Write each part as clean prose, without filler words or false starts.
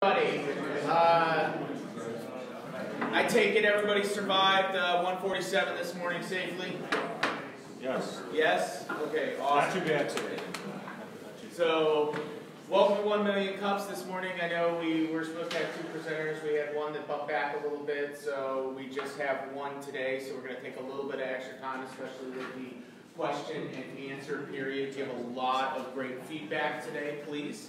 I take it everybody survived 147 this morning safely? Yes. Yes? Okay, awesome. Not too bad today. So, welcome to 1 Million Cups this morning. I know we were supposed to have 2 presenters. We had one that bumped back a little bit, so we just have one today. So we're going to take a little bit of extra time, especially with the question and answer period. You have a lot of great feedback today, please.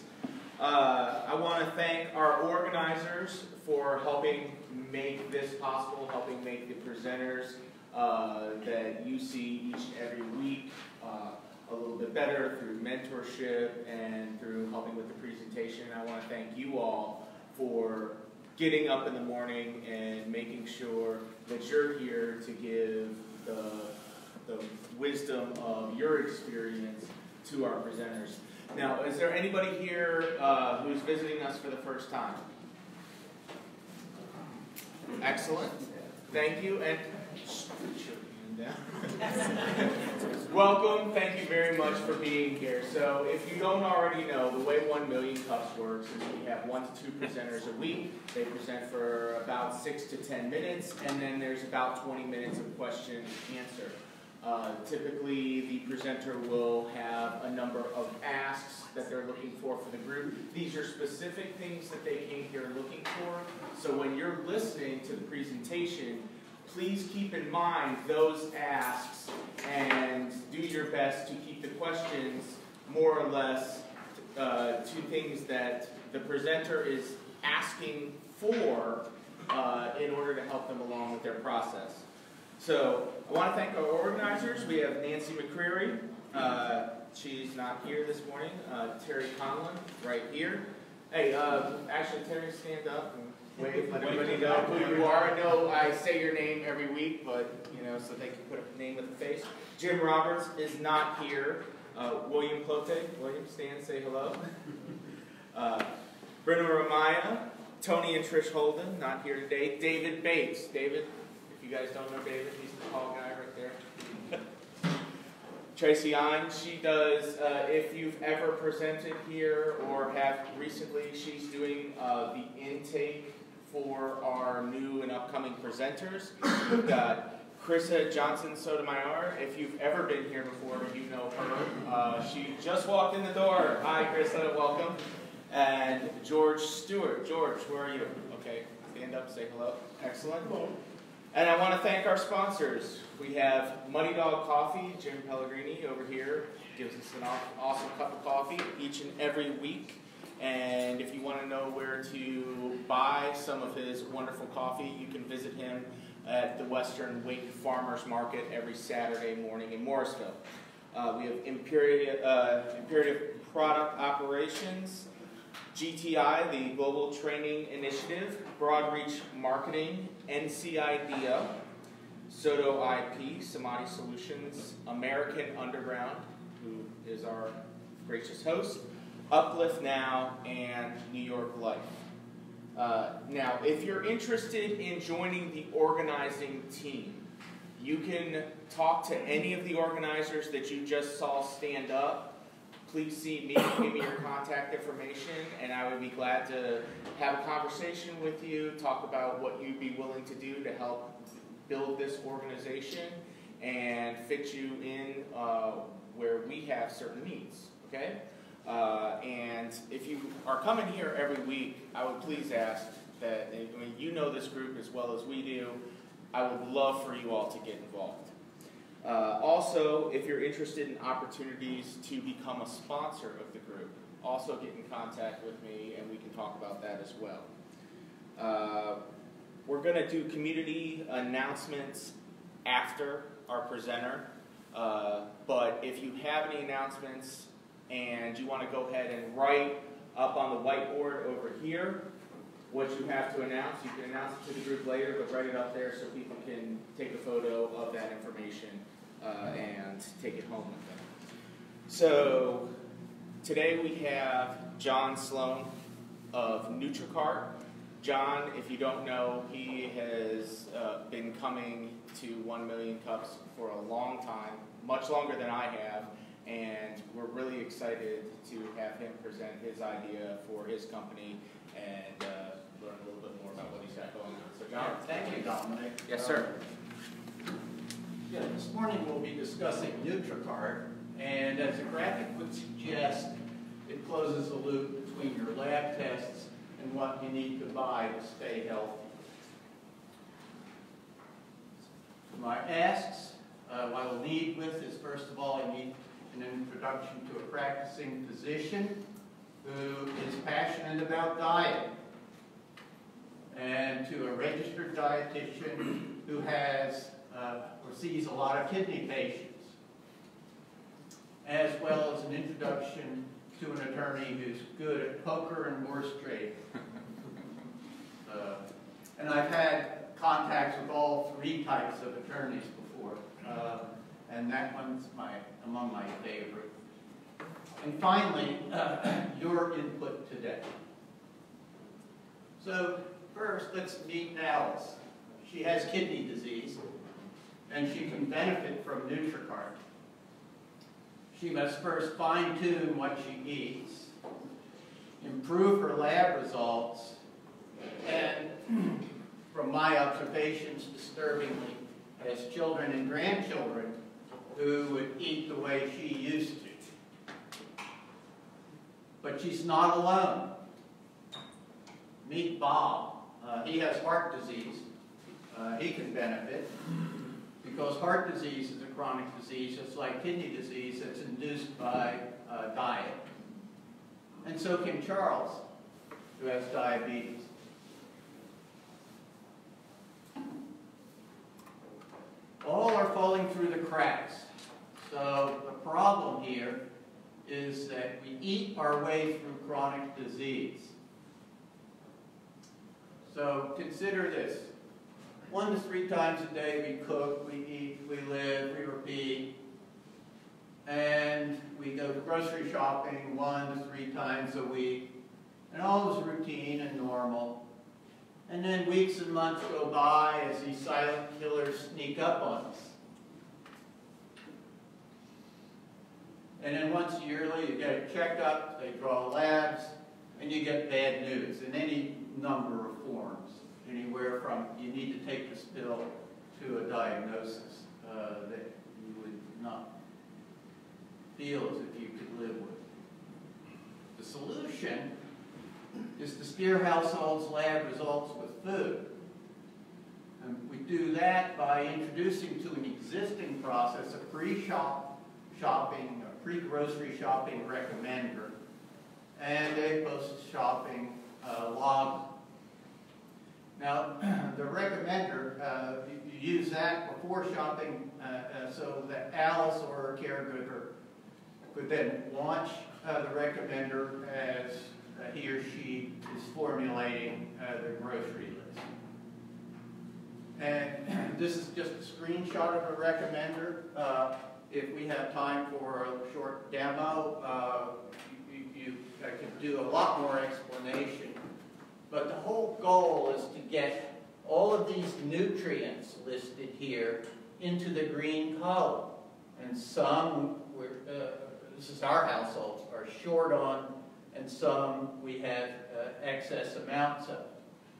I want to thank our organizers for helping make this possible, helping make the presenters that you see each and every week a little bit better through mentorship and through helping with the presentation. I want to thank you all for getting up in the morning and making sure that you're here to give the wisdom of your experience to our presenters. Now, is there anybody here who's visiting us for the first time? Excellent. Thank you. And welcome. Thank you very much for being here. So if you don't already know, the way 1 Million Cups works is we have 1 to 2 presenters a week. They present for about 6 to 10 minutes, and then there's about 20 minutes of question and answer. Typically, the presenter will have a number of asks that they're looking for the group. These are specific things that they came here looking for. So when you're listening to the presentation, please keep in mind those asks and do your best to keep the questions more or less to things that the presenter is asking for in order to help them along with their process. So I want to thank our organizers. We have Nancy McCreary. She's not here this morning. Terry Conlon, right here. Hey, actually, Terry, stand up and wave. Let everybody know who you are. I know I say your name every week, but you know, so they can put a name with a face. Jim Roberts is not here. William Plote. William, stand, say hello. Brenda Ramaya, Tony and Trish Holden, not here today. David Bates. David. If you guys don't know David, he's the tall guy right there. Tracy Ein, she does, if you've ever presented here or have recently, she's doing the intake for our new and upcoming presenters. We've got Krissa Johnson-Sotomayor. If you've ever been here before, you know her. She just walked in the door. Hi, Krissa, welcome. And George Stewart. George, where are you? Okay, stand up, say hello. Excellent. And I want to thank our sponsors. We have Muddy Dog Coffee. Jim Pellegrini over here gives us an awesome cup of coffee each and every week. And if you want to know where to buy some of his wonderful coffee, you can visit him at the Western Wake Farmers Market every Saturday morning in Morrisville. We have Imperative Product Operations, GTI, the Global Training Initiative, Broadreach Marketing, NCIDEA, Soto IP, Samadhi Solutions, American Underground, who is our gracious host, Uplift Now, and New York Life. Now, if you're interested in joining the organizing team, you can talk to any of the organizers that you just saw stand up. Please see me, give me your contact information, and I would be glad to have a conversation with you, talk about what you'd be willing to do to help build this organization and fit you in where we have certain needs, okay? And if you are coming here every week, I would please ask that, I mean, you know this group as well as we do, I would love for you all to get involved. Also, if you're interested in opportunities to become a sponsor of the group, also get in contact with me and we can talk about that as well. We're going to do community announcements after our presenter, but if you have any announcements and you want to go ahead and write up on the whiteboard over here what you have to announce, you can announce it to the group later, but write it up there so people can take a photo of that information and take it home with them. So today we have John Sloan of NutriKart. John, if you don't know, he has been coming to 1 Million Cups for a long time, much longer than I have, and we're really excited to have him present his idea for his company and Yeah. Thank you, Dominic. Yes, sir. Yeah, this morning we'll be discussing NutriKart, and as the graphic would suggest, it closes the loop between your lab tests and what you need to buy to stay healthy. My asks, what I'll lead with is, first of all, I need an introduction to a practicing physician who is passionate about diet, and to a registered dietitian who has or sees a lot of kidney patients, as well as an introduction to an attorney who's good at poker and horse trading. And I've had contacts with all three types of attorneys before, and that one's among my favorite. And finally, your input today. So first, let's meet Alice. She has kidney disease, and she can benefit from NutriKart. She must first fine-tune what she eats, improve her lab results, and from my observations, disturbingly, has children and grandchildren who would eat the way she used to. But she's not alone. Meet Bob. He has heart disease. He can benefit because heart disease is a chronic disease, just like kidney disease, that's induced by diet. And so can Charles, who has diabetes. All are falling through the cracks. So the problem here is that we eat our way through chronic disease. So consider this. 1 to 3 times a day we cook, we eat, we live, we repeat. And we go grocery shopping 1 to 3 times a week. And all is routine and normal. And then weeks and months go by as these silent killers sneak up on us. And then once yearly you get a checkup, they draw labs, and you get bad news in any number of forms. Anywhere from you need to take this pill to a diagnosis that you would not feel as if you could live with. The solution is to steer households' lab results with food. And we do that by introducing to an existing process a pre-shopping, a pre-grocery shopping recommender, and a post-shopping log. Now, the recommender, you use that before shopping so that Alice or a caregiver could then launch the recommender as he or she is formulating the grocery list. And this is just a screenshot of a recommender. If we have time for a short demo, I could do a lot more explanation. But the whole goal is to get all of these nutrients listed here into the green column. And some, this is our household, are short on, and some we have excess amounts of.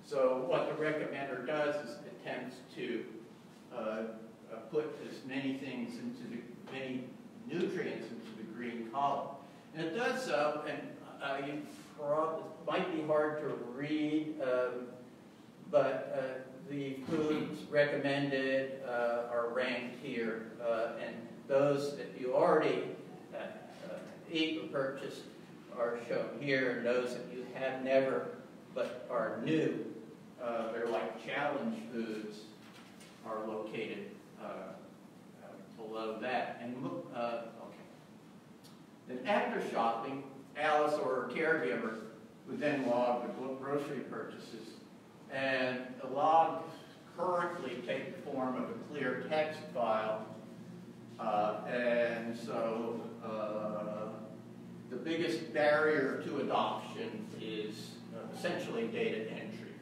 So what the recommender does is attempts to put as many things many nutrients into the green column. And it does so, and it might be hard to read, but the foods recommended are ranked here, and those that you already eat or purchased are shown here, and those that you have never but are new, they're like challenge foods, are located below that. And look, okay. Then after shopping, Alice or her caregiver would then log the grocery purchases, and the logs currently take the form of a clear text file, and so the biggest barrier to adoption is essentially data entry.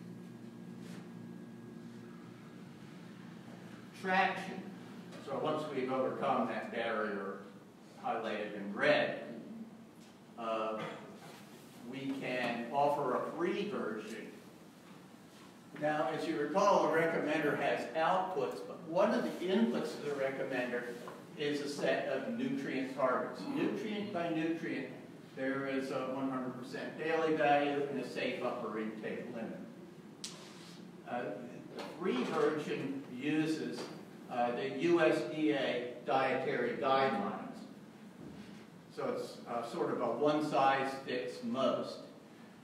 Traction. So once we've overcome that barrier highlighted in red, we can offer a free version Now, as you recall, a recommender has outputs, but one of the inputs to the recommender is a set of nutrient targets. Nutrient by nutrient, there is a 100% daily value and a safe upper intake limit. The free version uses the USDA dietary guidelines. So it's sort of a one-size-fits-most.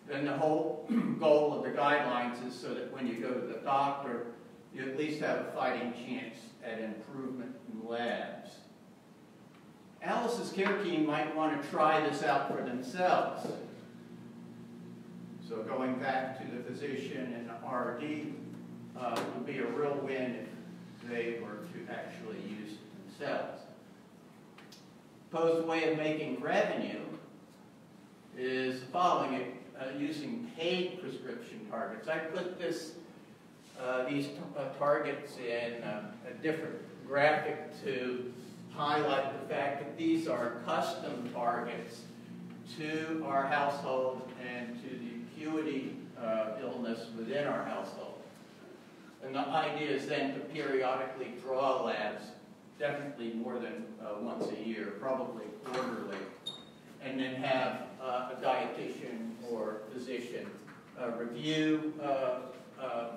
And the whole goal of the guidelines is so that when you go to the doctor, you at least have a fighting chance at improvement in labs. Alice's care team might want to try this out for themselves. So going back to the physician and the RD would be a real win if they were to actually use it themselves. Proposed way of making revenue is following it using paid prescription targets. I put these targets in a different graphic to highlight the fact that these are custom targets to our household and to the acuity illness within our household. And the idea is then to periodically draw labs, definitely more than once a year, probably quarterly, and then have a dietitian or physician review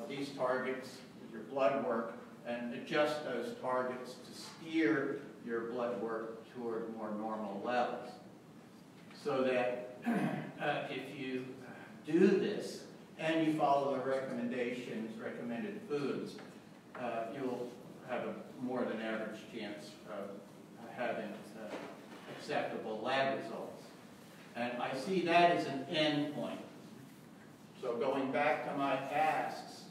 these targets with your blood work and adjust those targets to steer your blood work toward more normal levels. So that if you do this and you follow the recommendations, recommended foods, you'll have a more than average chance of having acceptable lab results. And I see that as an end point. So going back to my asks,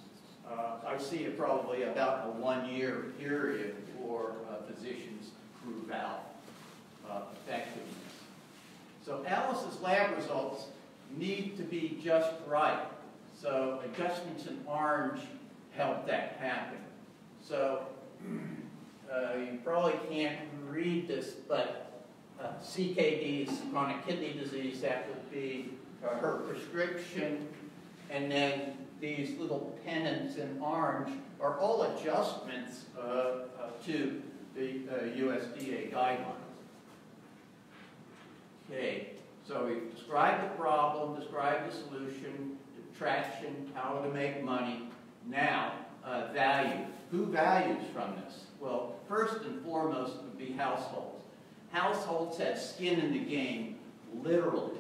I see it probably about a 1-year period for physicians to prove out effectiveness. So Alice's lab results need to be just right. So adjustments in orange help that happen. So you probably can't read this, but CKD's chronic kidney disease, that would be her prescription, and then these little pennants in orange are all adjustments to the USDA guidelines. Okay, so we've described the problem, described the solution, the traction, how to make money. Now, value. Who values from this? Well, first and foremost would be households. Households have skin in the game, literally.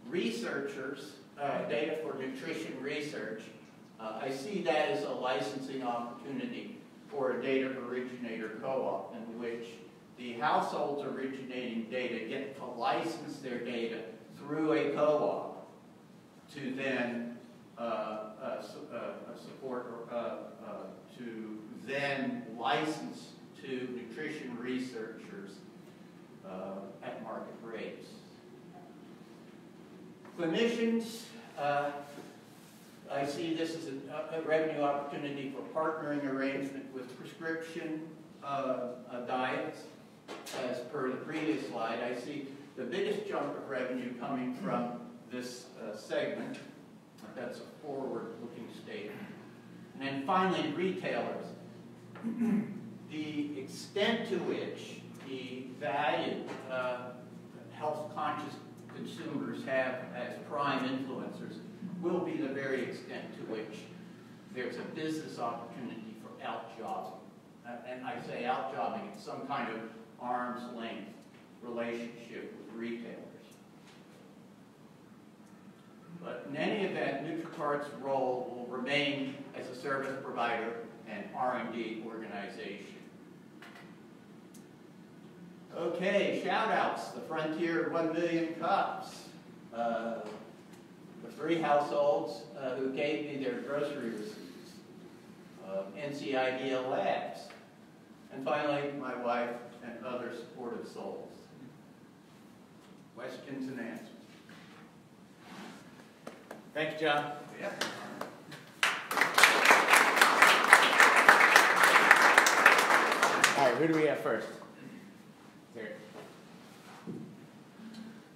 Researchers, data for nutrition research, I see that as a licensing opportunity for a data originator co-op in which the households originating data get to license their data through a co-op to then support to then license to nutrition researchers at market rates. Clinicians, I see this as a revenue opportunity for partnering arrangement with prescription diets. As per the previous slide, I see the biggest chunk of revenue coming from this segment. That's a forward-looking statement. And then finally, retailers. The extent to which the value health-conscious consumers have as prime influencers will be the very extent to which there's a business opportunity for out-jobbing. And I say out-jobbing, it's some kind of arm's length relationship with retailers. But in any event, NutriKart's role will remain as a service provider and R&D organization. Okay, shout-outs. The Frontier 1 Million Cups. The 3 households who gave me their grocery receipts. NCIDL Labs. And finally, my wife and other supportive souls. Questions and answers. Thank you, John. Yeah. All right, who do we have first? Terry.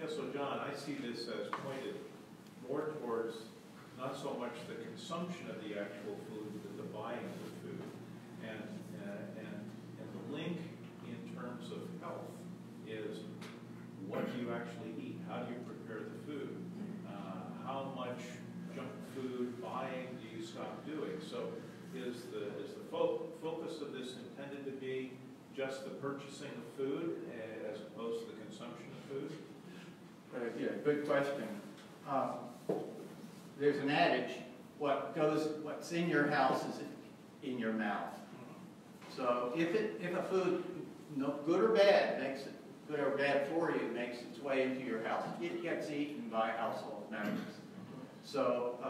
Yeah, so John, I see this as pointed more towards not so much the consumption of the actual food, but the buying of the food. And the link in terms of health is what do you actually eat? How do you prepare the food? How much junk food buying do you stop doing? So is the focus of this intended to be just the purchasing of food as opposed to the consumption of food? Yeah, good question. There's an adage, what's in your house is in your mouth. So if a food, good or bad, makes it good or bad for you, makes its way into your house, it gets eaten by household members. So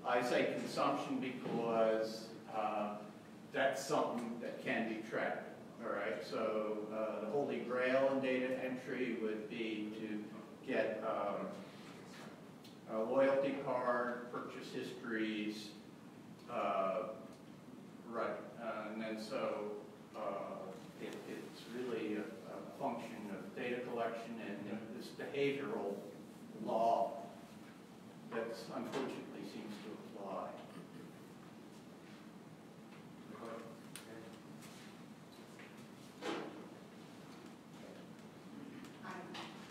I say consumption because that's something that can be tracked. All right. So the holy grail in data entry would be to get a loyalty card, purchase histories, right, and then so it's really a function of data collection and this behavioral law that unfortunately seems to apply.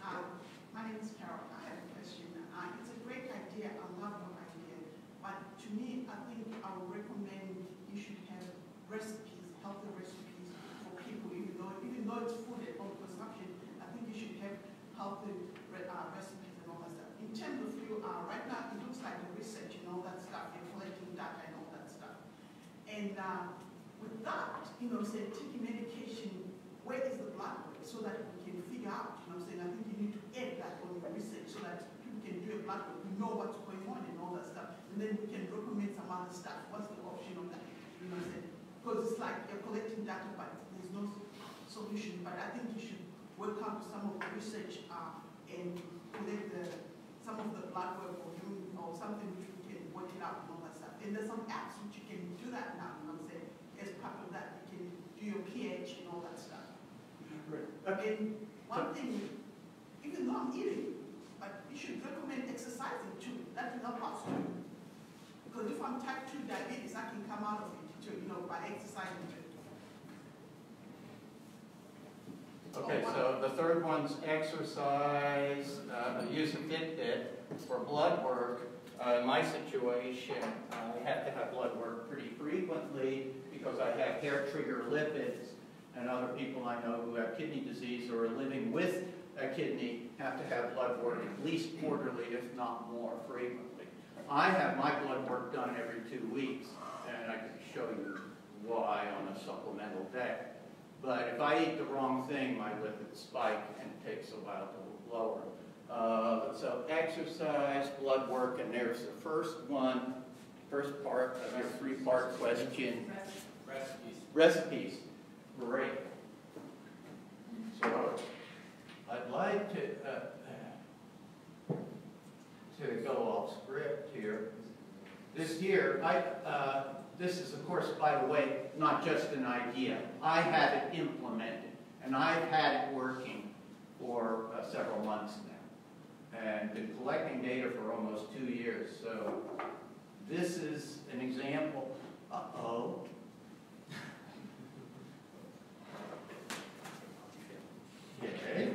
Hi, my name is Carol. I have a question. It's a great idea, a lovely idea, but to me, I think I would recommend you should have recipes, healthy recipes for people, even though it's food at home consumption. I think you should have healthy recipes and all that stuff. In terms of you, right now it looks like the research and all that stuff, you're collecting data and all that stuff. And with that, say taking medication, where is the blood work so that we can figure out, I think you need to add that on your research so that people can do a blood work, we know what's going on and all that stuff, and then we can recommend some other stuff. What's the option of that? Because it's like you're collecting data, but there's no solution. But I think you should work out some of the research and collect some of the blood work or something which we can work it out and all that stuff. And there's some apps which you can do that now, as part of that, you can do your pH and all that stuff. And one thing, even though I'm eating, but you should recommend exercising too. That will help us too. Because if I'm type 2 diabetes, I can come out of it too, by exercising too. Okay, so the third one's exercise, use a Fitbit for blood work. In my situation, I have to have blood work pretty frequently because I have hair trigger lipids, and other people I know who have kidney disease or are living with a kidney have to have blood work at least quarterly, if not more frequently. I have my blood work done every 2 weeks, and I can show you why on a supplemental day. But if I eat the wrong thing, my lipids spike, and it takes a while to lower. So exercise, blood work, and there's the first part of your three-part question. Recipes. Great. So I'd like to go off script here. This is, of course, by the way, not just an idea. I have it implemented, and I've had it working for several months now, and been collecting data for almost 2 years. So this is an example. Uh-oh. Okay.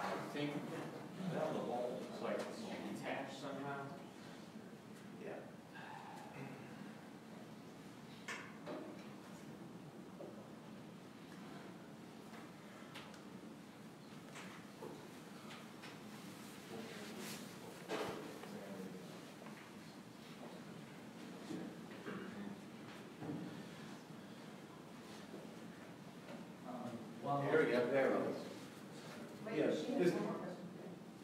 I think the wall looks like it's detached somehow. Yeah. Here we go. There it is. Yes.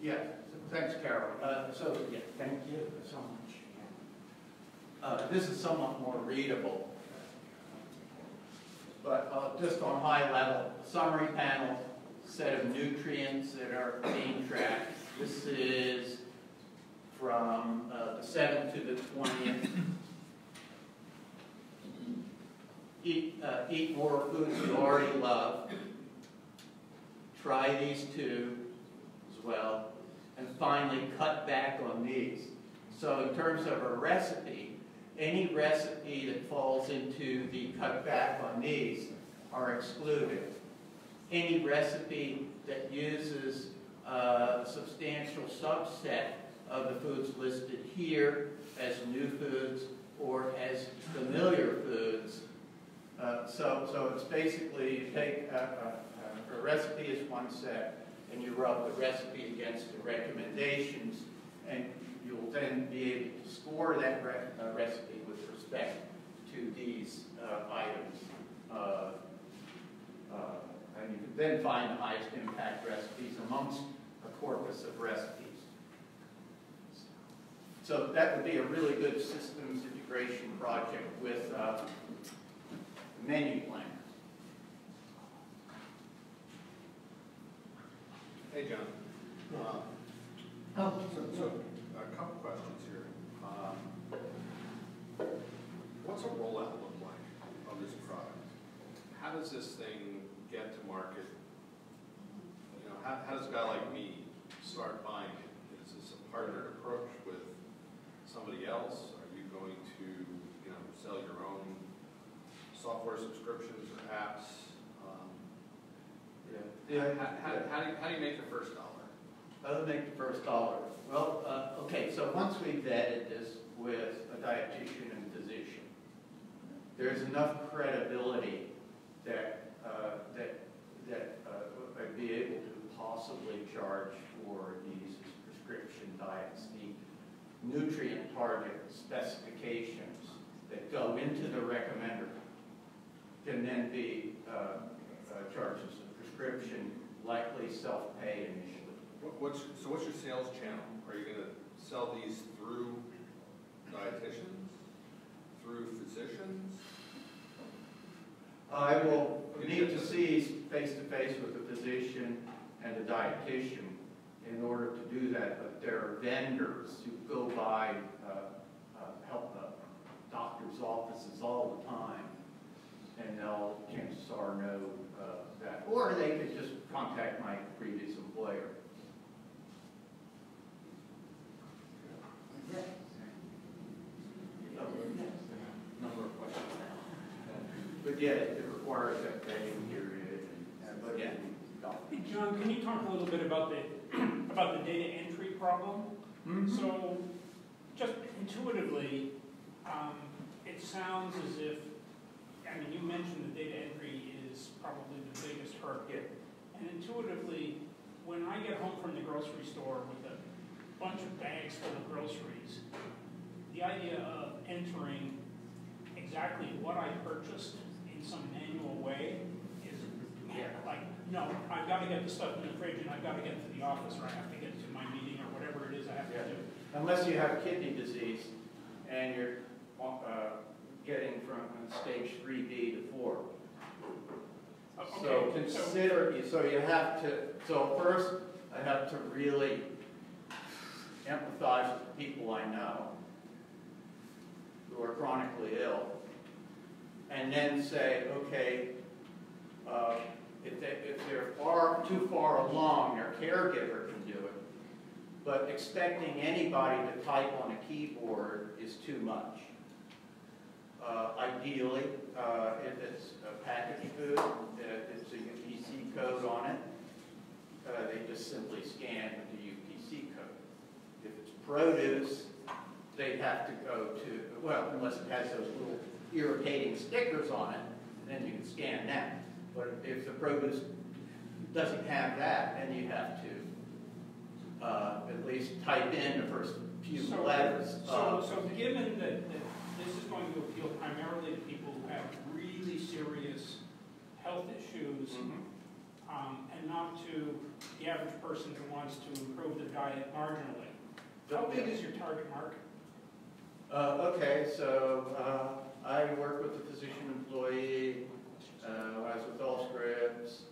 Yeah. Thanks, Carol. Yeah, thank you so much. This is somewhat more readable, but just on high level, summary panel, set of nutrients that are being tracked. This is from the 7th to the 20th. Eat more foods you already love. Try these two as well. and finally cut back on these. So in terms of a recipe, any recipe that falls into the cut back on these are excluded. Any recipe that uses a substantial subset of the foods listed here as new foods or as familiar foods. So it's basically you take a recipe is one set and you rub the recipe against the recommendations, and you'll then be able to score that recipe with respect to these items. And you can then find the highest impact recipes amongst a corpus of recipes. So that would be a really good systems integration project with menu planner. Hey, John. So a couple questions here. What's a rollout look like of this product? How does this thing get to market? You know, how does a guy like me start buying it? Is this a partnered approach with somebody else? Are you going to, you know, sell your own software subscriptions or apps? How do you make the first dollar? How to make the first dollar? Well, okay, so once we vetted this with a dietitian and physician, there's enough credibility that I'd be able to possibly charge for these prescription diets. The nutrient target specifications that go into the recommender can then be charged as a prescription, likely self-pay initially. So what's your sales channel? Are you going to sell these through dietitians, through physicians? I will need to see face-to-face with a physician and a dietitian in order to do that, but there are vendors who go by doctors' offices all the time, and they'll, chances are, know that. Or they could just contact my previous employer. Yes. Number of questions now. But yeah, it requires that paying period. But yeah. Hey, John, can you talk a little bit about the data entry problem? Mm-hmm. So, just intuitively, it sounds as if, I mean, you mentioned that data entry is probably the biggest hurdle. Yeah. And intuitively, when I get home from the grocery store with a bunch of bags full of groceries, the idea of entering exactly what I purchased in some manual way is like, no, I've got to get the stuff in the fridge and I've got to get to the office or I have to get to my meeting or whatever it is I have to do. Unless you have kidney disease and you're getting from stage 3B to 4. Okay, So consider, so you have to, so first I have to really empathize with the people I know who are chronically ill, and then say, okay, if they're too far along, their caregiver can do it, but expecting anybody to type on a keyboard is too much. Ideally, if it's a packaged food, it's a UPC code on it, they just simply scan the UPC code. If it's produce, they have to go to, well, unless it has those little irritating stickers on it, then you can scan that. But if the produce doesn't have that, then you have to at least type in the first few letters. So given that this is going to appeal primarily to people who have really serious health issues, and not to the average person who wants to improve their diet marginally, how big is your target market? Okay, so I work with a physician employee. I was with Allscripts.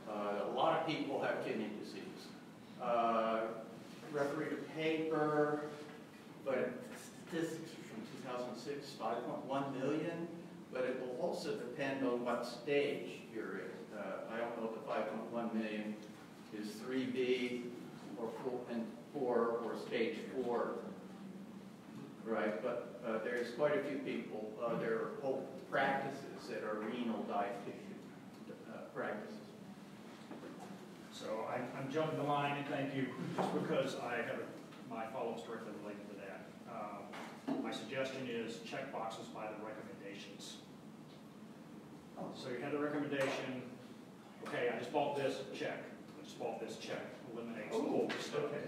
A lot of people have kidney disease. Referee to paper, but statistics are from 2006, 5.1 million, but it will also depend on what stage you're in. I don't know if the 5.1 million is 3B or full, and 4 or stage 4, right? But there's quite a few people, there are whole practices that are renal dietitian practices. So I'm jumping the line, and thank you, just because I have my follow-ups directly related to that. My suggestion is check boxes by the recommendations. So you have the recommendation, okay, I just bought this, check. I just bought this, check. Eliminates the whole stuff. Okay.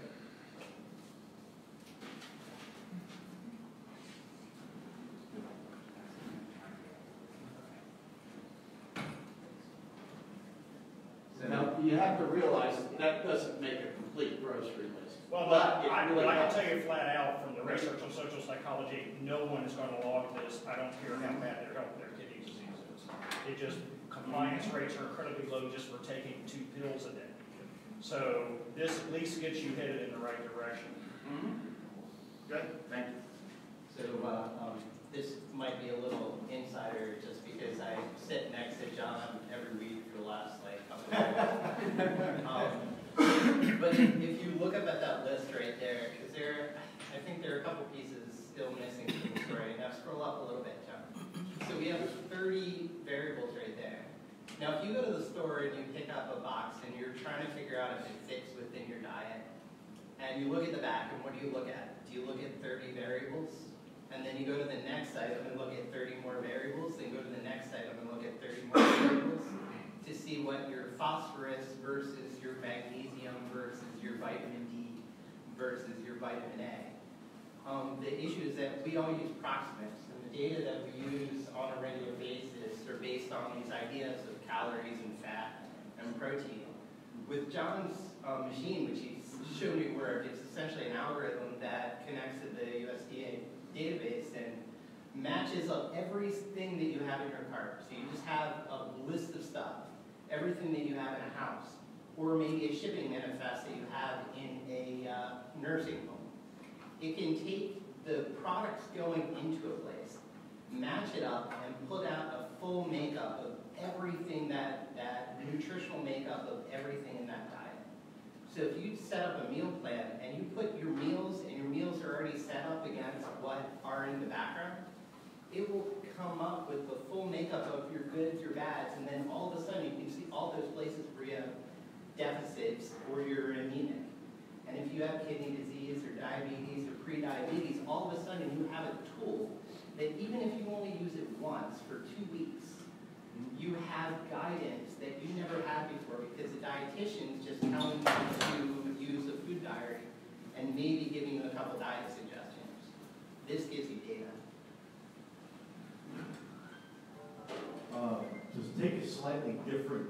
Now, you have to realize that doesn't make a complete grocery list. Well, but it I really can helps. tell you flat out from the research on social psychology, no one is going to log this. I don't care how bad their health, their kidney disease is. It just, compliance rates are incredibly low just for taking 2 pills a day. So this at least gets you headed in the right direction. Good, thank you. So this might be a little insider just because I sit next to John every week for the last couple of years. But if you look up at that list right there, I think there are a couple pieces still missing from the story. Now scroll up a little bit, John. So we have 30 variables right there. Now if you go to the store and you pick up a box and you're trying to figure out if it fits within your diet, and you look at the back, and what do you look at? Do you look at 30 variables? And then you go to the next item and look at 30 more variables, then go to the next item and look at 30 more variables to see what your phosphorus versus your magnesium versus your vitamin D versus your vitamin A. The issue is that we all use proximics, and the data that we use on a regular basis are based on these ideas of calories and fat and protein. With John's machine, which he's shown me work, it's essentially an algorithm that connects to the USDA database and matches up everything that you have in your cart. So you just have a list of stuff, everything that you have in a house, or maybe a shipping manifest that you have in a nursing home. It can take the products going into a place, match it up, and put out a full makeup of everything that nutritional makeup of everything in that diet. So if you set up a meal plan and you put your meals, and your meals are already set up against what are in the background, it will come up with the full makeup of your goods, your bads, and then all of a sudden you can see all those places where you have deficits or you're anemic. And if you have kidney disease or diabetes or pre-diabetes, all of a sudden you have a tool that even if you only use it once for 2 weeks, you have guidance that you never had before because the dietitian's just telling you to use a food diary and maybe giving you a couple diet suggestions. This gives you data. To take a slightly different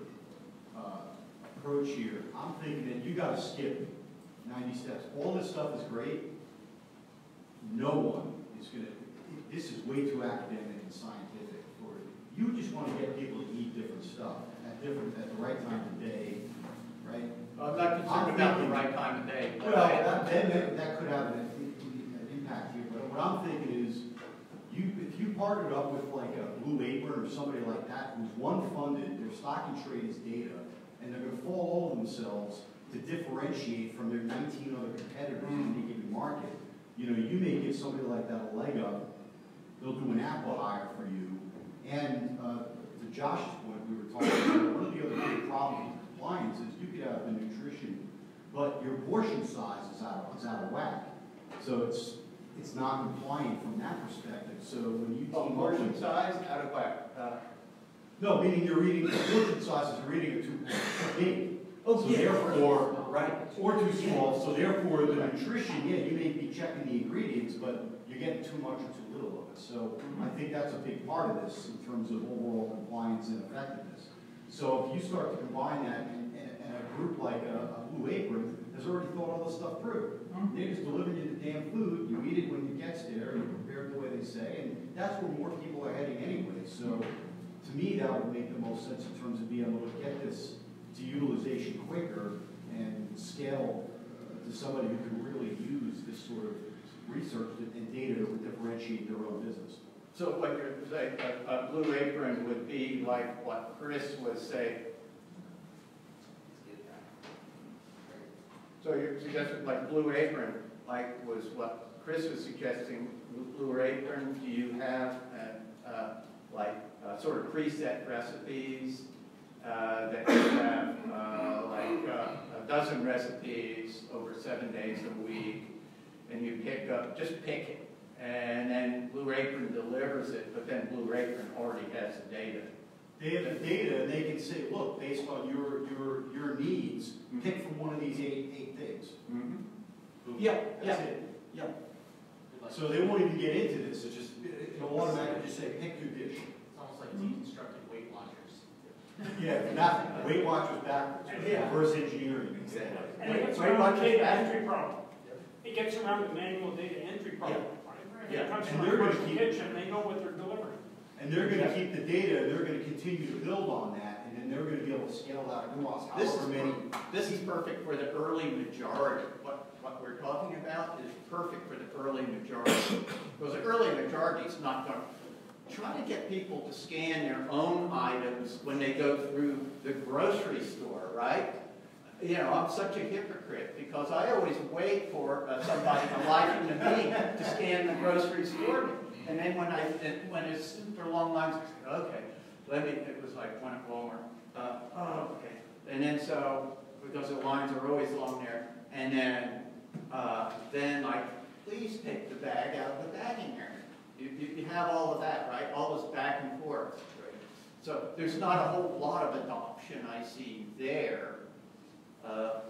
approach here, I'm thinking that you got to skip 90 steps. All this stuff is great. No one is going to, this is way too academic and scientific for you. You just want to get people to eat different stuff at the right time of day, right? I'm not concerned about the right time of day. Well, that could have an impact here, but what I'm thinking is, if you partnered up with like a Blue Apron or somebody like that who's funded, their stock and trade is data, and they're going to fall over themselves to differentiate from their 19 other competitors in any given market. You know, you may give somebody like that a leg up. They'll do an apple hire for you. And to Josh's point, we were talking about one of the other big problems with compliance is you could have the nutrition, but your portion size is out of whack. So it's not compliant from that perspective. So when you portion size out of whack. No, meaning you're eating the portion size is you're eating it too big. Oh, so yeah, therefore, right. Or too small. So therefore, the nutrition, yeah, you may be checking the ingredients, but you're getting too much or too little of it. So I think that's a big part of this in terms of overall compliance and effectiveness. So if you start to combine that, and a group like a Blue Apron has already thought all this stuff through. They're just delivering you the damn food. You eat it when it gets there. You prepare it the way they say, and that's where more people are heading anyway. So to me, that would make the most sense in terms of being able to get this to utilization quicker and scale to somebody who can really use this sort of research and data to differentiate their own business. So what you're saying, a Blue Apron would be like what Chris was saying. So So you're suggesting like Blue Apron, like was what Chris was suggesting, Blue Apron, do you have sort of preset recipes that you have like a dozen recipes over 7 days a week, and you just pick it, and then Blue Apron delivers it, but then Blue Apron already has the data. They have the data, and they can say, look, based on your needs, pick from one of these eight things. Mm-hmm. Yeah, That's it. Yeah. So they won't even get into this. It's just, it'll automatically just say, pick your dish. It's almost like deconstructed Weight Watchers. Yeah, nothing. Weight Watchers backwards. Yeah. Reverse engineering. Exactly. And it gets Weight around the Watchers data back- entry problem. It gets around the manual data entry problem. Yeah. It comes And from a they're gonna commercial keep- kitchen, they know what they're delivering. And they're going to keep the data, they're going to continue to build on that, and then they're going to be able to scale out across however many. This is perfect for the early majority. What we're talking about is perfect for the early majority. Because the early majority is not going to try to get people to scan their own items when they go through the grocery store, right? You know, I'm such a hypocrite because I always wait for somebody, a live human being, to scan the grocery store. And then when it's super long lines, I say, okay, it was like one at Walmart. Okay. And then so, because the lines are always long there, and then like, please take the bag out of the bagging area. You have all of that, right? All this back and forth. Right? So there's not a whole lot of adoption I see there.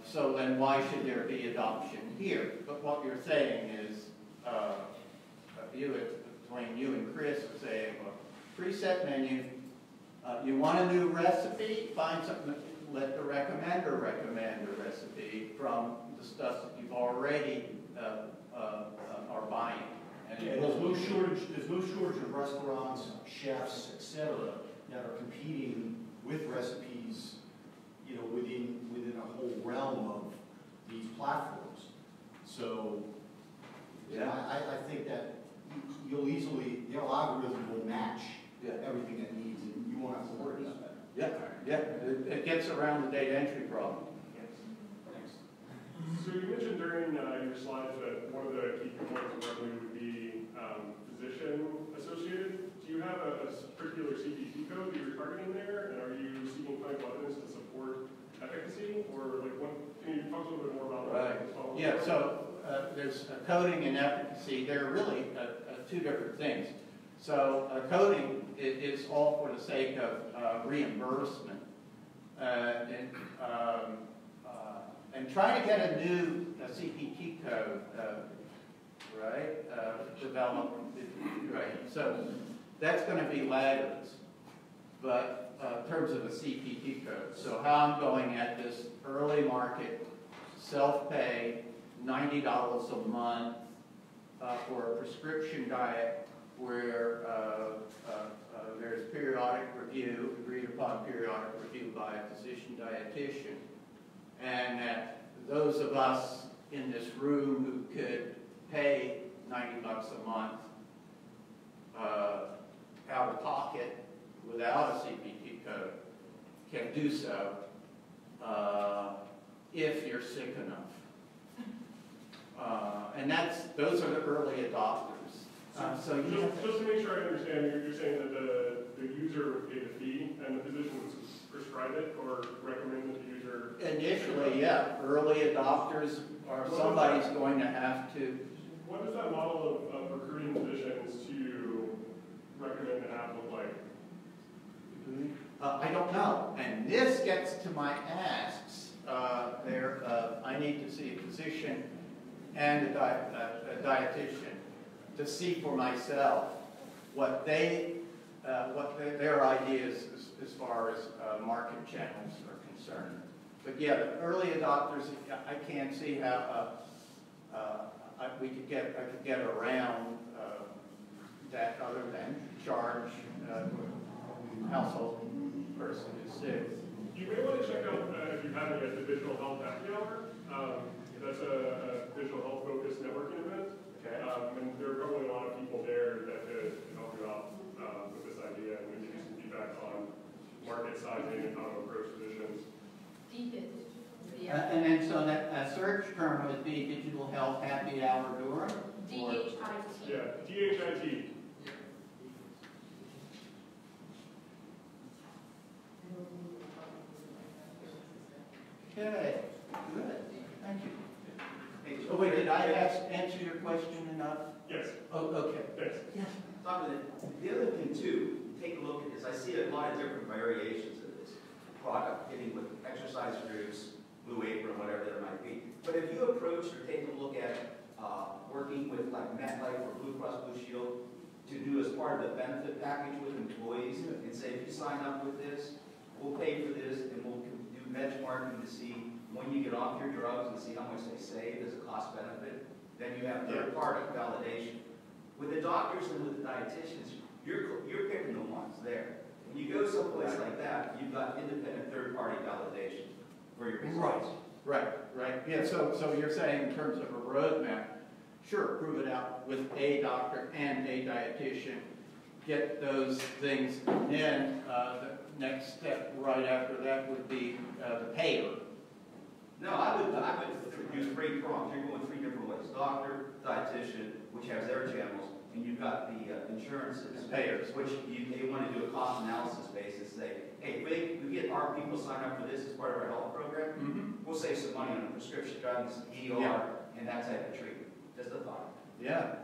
So then why should there be adoption here? But what you're saying is, between you and Chris are saying, well, preset menu, you want a new recipe, find something, let the recommender recommend a recipe from the stuff that you've already are buying. And Yeah, there's no shortage of restaurants, chefs, etc., that are competing with recipes, you know, within a whole realm of these platforms. So, yeah, I think that your algorithm will match everything it needs, and you won't have to worry about that. Yeah, it gets around the data entry problem. Thanks. So you mentioned during your slides that one of the key components of revenue would be physician associated. Do you have a particular CPT code that you're targeting there, and are you seeking clinical evidence to support efficacy, or like can you talk a little bit more about that? Right. Yeah. So there's coding and efficacy. They're really two different things. So coding is all for the sake of reimbursement, and try to get a new CPT code, right? Developed, right? So that's going to be laggards, but in terms of a CPT code. So how I'm going at this early market, self-pay, $90 a month for a prescription diet where there's periodic review, agreed upon periodic review by a physician dietitian, and that those of us in this room who could pay $90 a month out of pocket without a CPT code can do so if you're sick enough. And those are the early adopters. Just to make sure I understand, you're saying that the user would pay the fee and the physician would prescribe it or recommend that the user... Initially, yeah. Early adopters are somebody's going to have to... What does that model of recruiting physicians to recommend an app look like? I don't know. And this gets to my asks. I need to see a physician and a dietitian to see for myself what their ideas as far as market channels are concerned. But yeah, the early adopters, I can't see how I could get around that other than charge a household person who's sick. You may want to check out, if you haven't yet, the Digital Health Happy Hour. That's a digital health focused networking event. Okay. And there are probably a lot of people there that could help you out with this idea and maybe give you some feedback on market sizing and how to approach physicians. David, Yeah. And then so that a search term would be digital health happy hour Durham? DHIT. Yeah, DHIT. Okay, good, thank you. Oh, wait, did I answer your question enough? Yes. Oh, okay. Yes. Yes. The other thing too, take a look at this, I see a lot of different variations of this product, getting with exercise groups, Blue Apron, whatever there might be. But if you approach or take a look at working with like MetLife or Blue Cross Blue Shield to do as part of the benefit package with employees and say, if you sign up with this, we'll pay for this and we'll do benchmarking to see when you get off your drugs and see how much they save as a cost benefit, then you have third-party validation. With the doctors and with the dietitians, you're picking the ones there. When you go someplace like that, you've got independent third-party validation for your results. Right. Yeah, so you're saying in terms of a roadmap, sure, prove it out with a doctor and a dietitian, get those things, and then the next step right after that would be the payer. No, I would use 3 prongs. You're going 3 different ways. Doctor, dietitian, which has their channels, and you've got the insurances, payers, which they want to do a cost analysis basis. Say, hey, if we get our people sign up for this as part of our health program, we'll save some money on prescription drugs, ER, and that type of treatment. Just a thought. Yeah,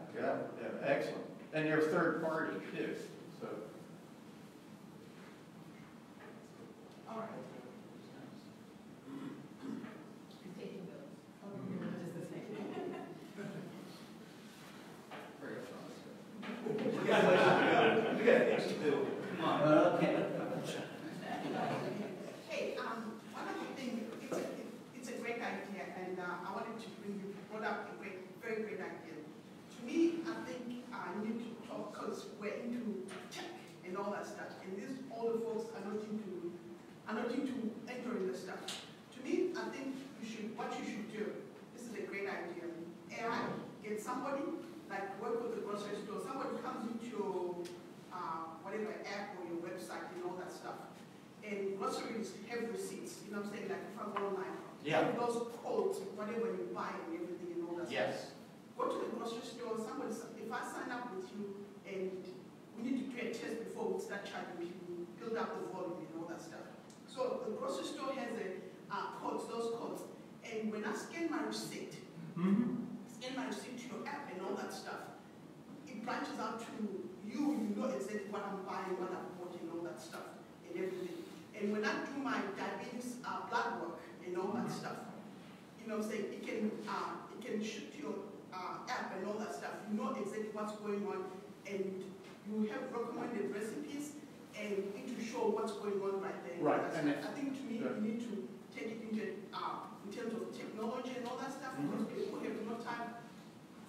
excellent. And you're third party too, so. All right. We got things to do. Come on. Okay. Hey, one of the things, it's a great idea, and I wanted to brought up a very great idea. To me, I think I need to talk, because we're into tech and all that stuff, and all the folks are not into entering the stuff. To me, I think what you should do, this is a great idea. AI, get somebody, like work with the grocery store, somebody comes into your whatever app or your website and all that stuff. And groceries have receipts, you know what I'm saying, like if I go online. Yeah. Those codes, whatever you buy and everything and all that Yes. stuff. Go to the grocery store, if I sign up with you and we need to do a test before we start charging people, build up the volume and all that stuff. So the grocery store has those codes. And when I scan my receipt, to your app and all that stuff, it branches out to you know exactly what I'm buying, what I'm bought and all that stuff and everything. And when I do my diabetes blood work and all that stuff, you know what I'm saying, it can shoot to your app and all that stuff. You know exactly what's going on, and you have recommended recipes, and it will show what's going on right there. Right. And I think to me, you need to take it into in terms of technology and all that stuff, because people have no time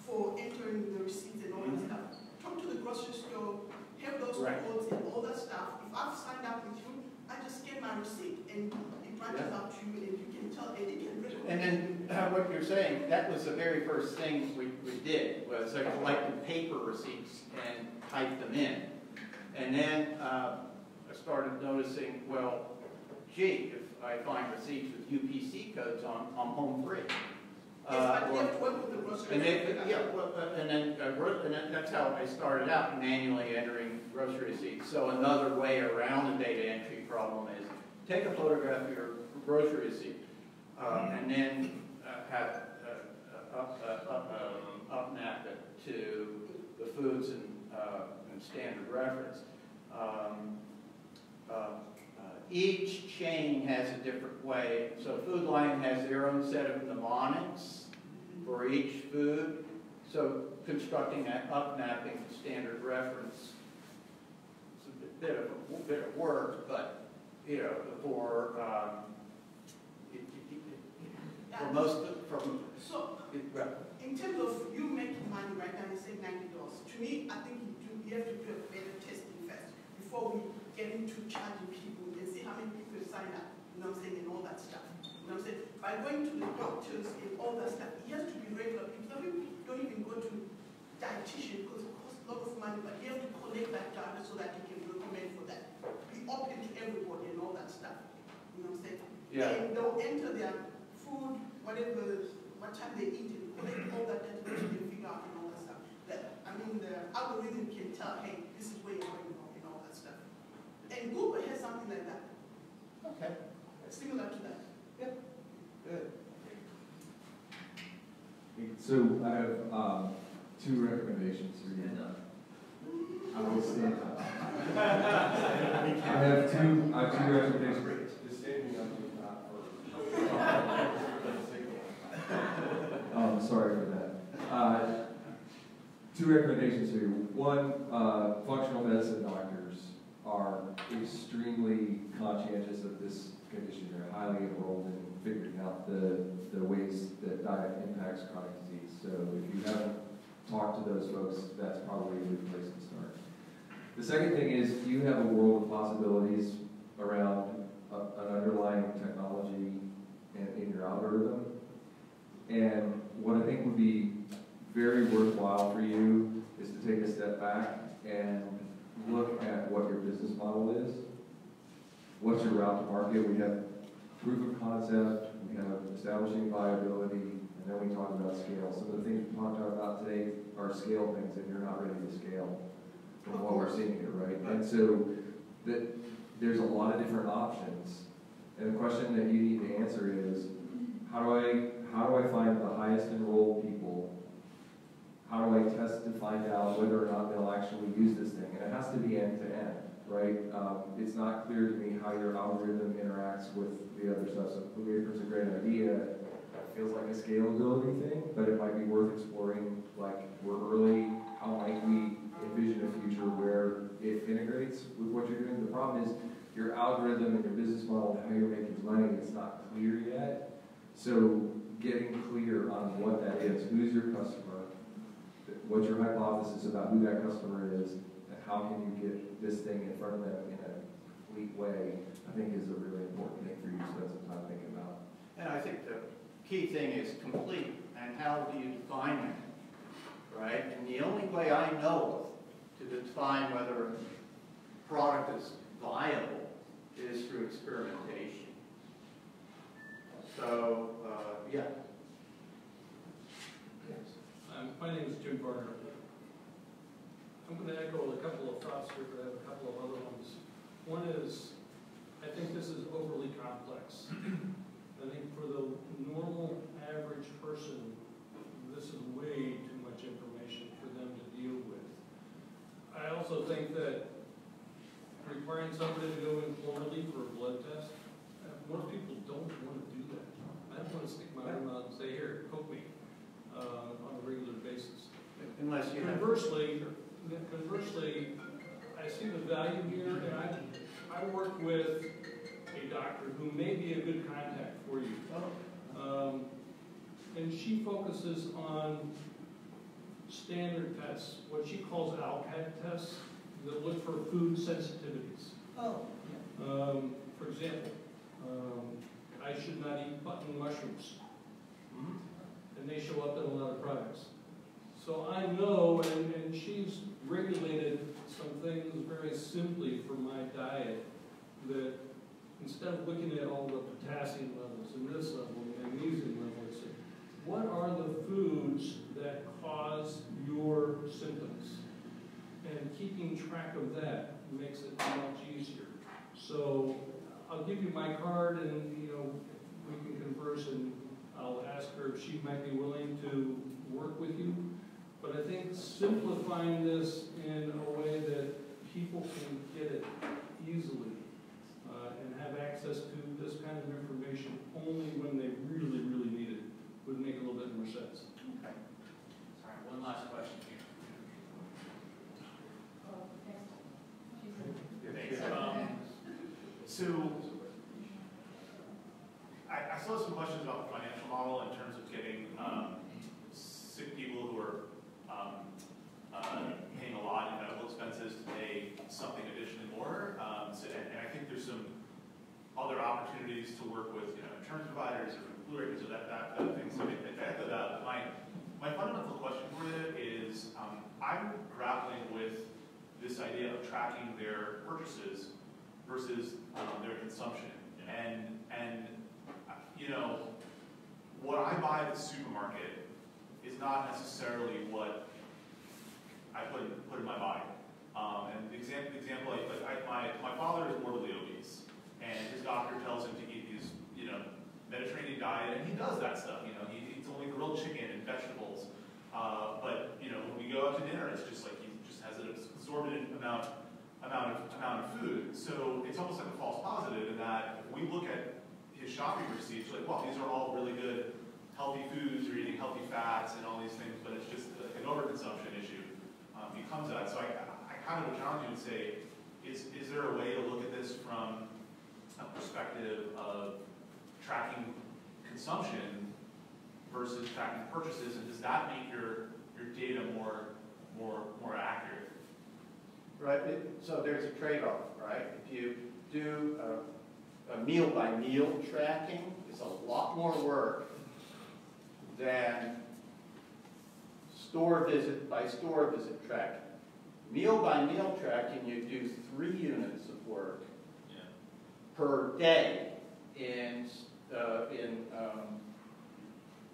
for entering the receipts and all that stuff. Talk to the grocery store, have those codes and all that stuff. If I've signed up with you, I just scan my receipt and it branches out to you, and you can tell, and it can recommend. And then what you're saying, that was the very first thing we did, was I collected paper receipts and typed them in. And then I started noticing, well, gee, if I find receipts with UPC codes on, I'm home free. Yes, but you have to work with the grocery store. And then that's how I started out, manually entering grocery receipts. So another way around the data entry problem is take a photograph of your grocery receipt, and then have upmap it to the foods and standard reference. Each chain has a different way. So Food Lion has their own set of mnemonics for each food. So constructing that upmapping to standard reference, it's a bit of work, but you know, for most So in terms of you making money right now, you say $90. To me, I think you have to do a better testing first before we get into charging people and see how many people sign up, you know what I'm saying, and all that stuff. You know what I'm saying? By going to the doctors and all that stuff, it has to be regular people. Some people don't even go to dietitian because it costs a lot of money, but you have to collect that data so that you can recommend for that. Be open to everybody and all that stuff. You know what I'm saying? Yeah. And they'll enter their food, whatever, what time they eat it, collect all that data, they figure out and all that stuff. I mean, the algorithm can tell, hey, this is where you're going wrong and all that stuff. And Google has something like that. Okay. Similar to that. Yep. Good. So I have 2 recommendations for you. I will stand up. I have two recommendations. Just standing up is not for. Sorry for that. 2 recommendations for you. One, functional medicine doctors are extremely conscientious of this condition. They're highly enrolled in figuring out the ways that diet impacts chronic disease. So if you haven't talked to those folks, that's probably a good place to start. The second thing is you have a world of possibilities around an underlying technology in your algorithm. And what I think would be very worthwhile for you is to take a step back and look at what your business model is. What's your route to market? We have proof of concept, we have establishing viability, and then we talk about scale. Some of the things we talked about today are scale things, and you're not ready to scale from what we're seeing here, right? And so there's a lot of different options. And the question that you need to answer is, how do I find the highest enrolled people? How do I test to find out whether or not they'll actually use this thing? And it has to be end to end, right? It's not clear to me how your algorithm interacts with the other stuff. So Blue Apron's a great idea. It feels like a scalability thing, but it might be worth exploring. Like, we're early. How might we envision a future where it integrates with what you're doing? The problem is your algorithm and your business model and how you're making money, it's not clear yet. So getting clear on what that is, who's your customer, what's your hypothesis about who that customer is, and how can you get this thing in front of them in a complete way, I think is a really important thing for you to spend some time thinking about. And I think the key thing is complete, and how do you define it, right? And the only way I know to define whether a product is viable is through experimentation. So, yeah. Yes. My name is Jim Gardner. I'm going to echo a couple of thoughts here, but I have a couple of other ones. One is, I think this is overly complex. I think for the normal, average person, this is way too much information for them to deal with. I also think that requiring somebody to go in quarterly for a blood test, most people don't want to do that. I don't want to stick my arm out and say, here, poke me on a regular basis. Unless you Conversely, I see the value here, and I work with a doctor who may be a good contact for you. And she focuses on standard tests, what she calls ALCAD tests, that look for food sensitivities. For example, I should not eat button mushrooms. And they show up in a lot of products. So I know, and she's regulated some things very simply for my diet, that instead of looking at all the potassium levels and this level and magnesium levels, what are the foods that cause your symptoms? And keeping track of that makes it much easier. So I'll give you my card, and we can converse, and I'll ask her if she might be willing to work with you. But I think simplifying this in a way that people can get it easily and have access to this kind of information only when they really, really need it would make a little bit more sense. Okay. Sorry, one last question here. Thanks. So I still have some questions about the financial model in terms of getting sick people who are paying a lot in medical expenses to pay something additionally more. And I think there's some other opportunities to work with insurance providers or Blue Apron, so that thing. So my fundamental question for you is, I'm grappling with this idea of tracking their purchases versus their consumption. And what I buy at the supermarket is not necessarily what I put in my body. And the example, my father is morbidly obese, and his doctor tells him to eat these, Mediterranean diet, and he does that stuff. He eats only grilled chicken and vegetables. But when we go out to dinner, it's just like he just has an exorbitant amount of food. So it's almost like a false positive in that if we look at his shopping receipts, like, well, these are all really good, healthy foods. You're eating healthy fats and all these things, but it's just an overconsumption issue becomes that. So I kind of would challenge you and say, is there a way to look at this from a perspective of tracking consumption versus tracking purchases, and does that make your data more accurate? Right, so there's a trade-off, right? If you do a meal-by-meal tracking, it's a lot more work than store visit by store visit tracking. Meal by meal tracking, you do 3 units of work per day. In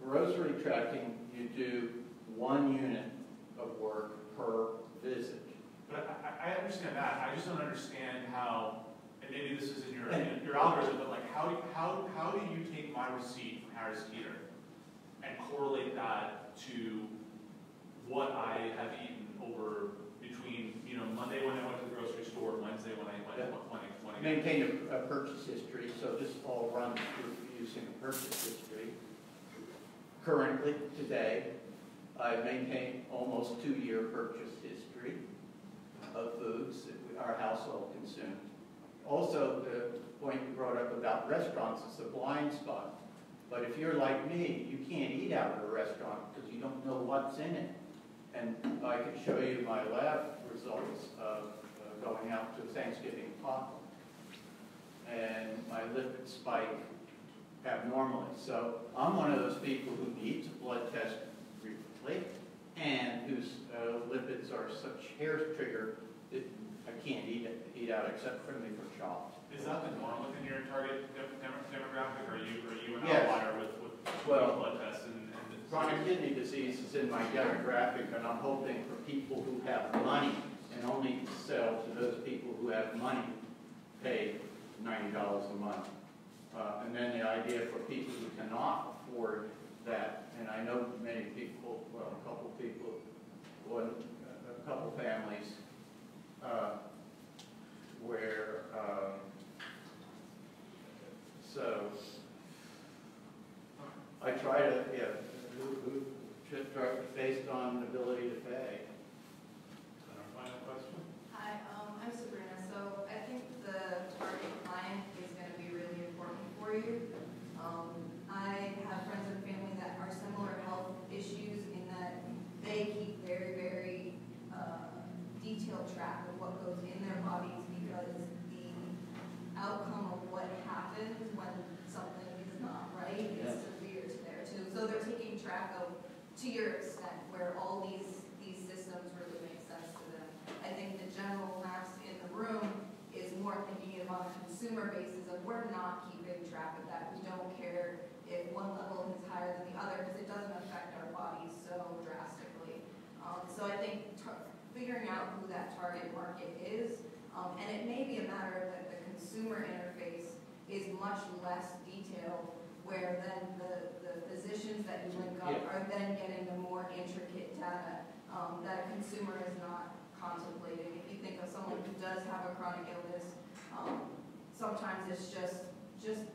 grocery tracking, you do 1 unit of work per visit. But I understand that. I just don't understand how, and maybe this is in your algorithm, but like how do you take my receipt from Harris Teeter and correlate that to what I have eaten over between Monday when I went to the grocery store, Wednesday when I maintain a purchase history, so this all runs through using a purchase history. Currently, today, I maintain almost 2-year purchase history of foods that our household consumed. Also, the point you brought up about restaurants is a blind spot. But if you're like me, you can't eat out of a restaurant because you don't know what's in it. And I can show you my lab results of going out to Thanksgiving potluck. And my lipid spike abnormally. So I'm one of those people who needs a blood test frequently and whose lipids are such hair trigger that I can't eat out except for chopped. Is that the norm within your target demographic, or are you an Yes. outlier with blood tests and chronic kidney disease is in my demographic, and I'm hoping for people who have money and only sell to those people who have money pay $90 a month. And then the idea for people who cannot afford that, and I know many people, well, a couple people, a couple families where, so I try to, based on ability to pay. Final question? Hi, I'm Sabrina. So I think the target client is going to be really important for you. I have friends and family that are similar health issues in that they keep very, very detailed track of what goes in their bodies because the outcome of what happens when something is not right is severe to there too. So they're taking track of, to your extent, where all these systems really make sense to them. I think the general mass in the room is more thinking about a consumer basis of we're not keeping track of that. We don't care if one level is higher than the other because it doesn't affect our bodies so drastically. So I think figuring out who that target market is, and it may be a matter that the consumer interface is much less detailed, where then the physicians that you link up are then getting the more intricate data that a consumer is not contemplating. If you think of someone who does have a chronic illness, sometimes it's just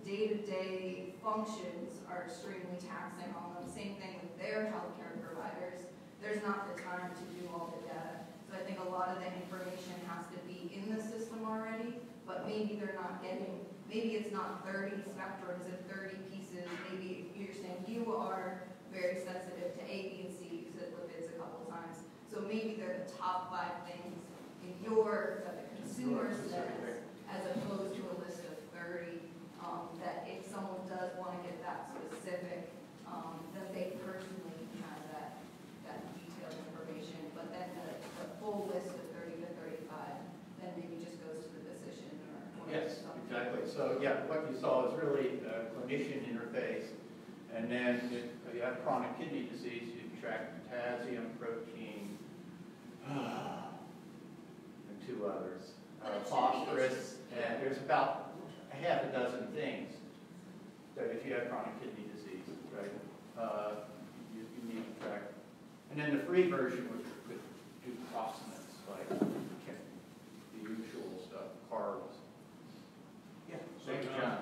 day-to-day functions are extremely taxing on them. Same thing with their healthcare providers. There's not the time to do all the data. So I think a lot of the information has to be in the system already, but maybe they're not getting, maybe it's not 30 spectrums of 30 pieces. Maybe you're saying you are very sensitive to A, B, and C. You said lipids a couple times. So maybe they're the top 5 things in that the consumer says, as opposed to a list of 30, that if someone does want to get that specific, then they personally can have that detailed information. But then the full list of 30 to 35, then maybe just goes to the physician or Yes, exactly. So yeah, what you saw is really a clinician interface, and And then if you have chronic kidney disease, you track potassium, protein, and two others. Phosphorus, and there's about a half a dozen things that if you have chronic kidney disease, right, you need to track. And then the free version would do approximates, like the usual stuff, carbs. Yeah, thank you, John.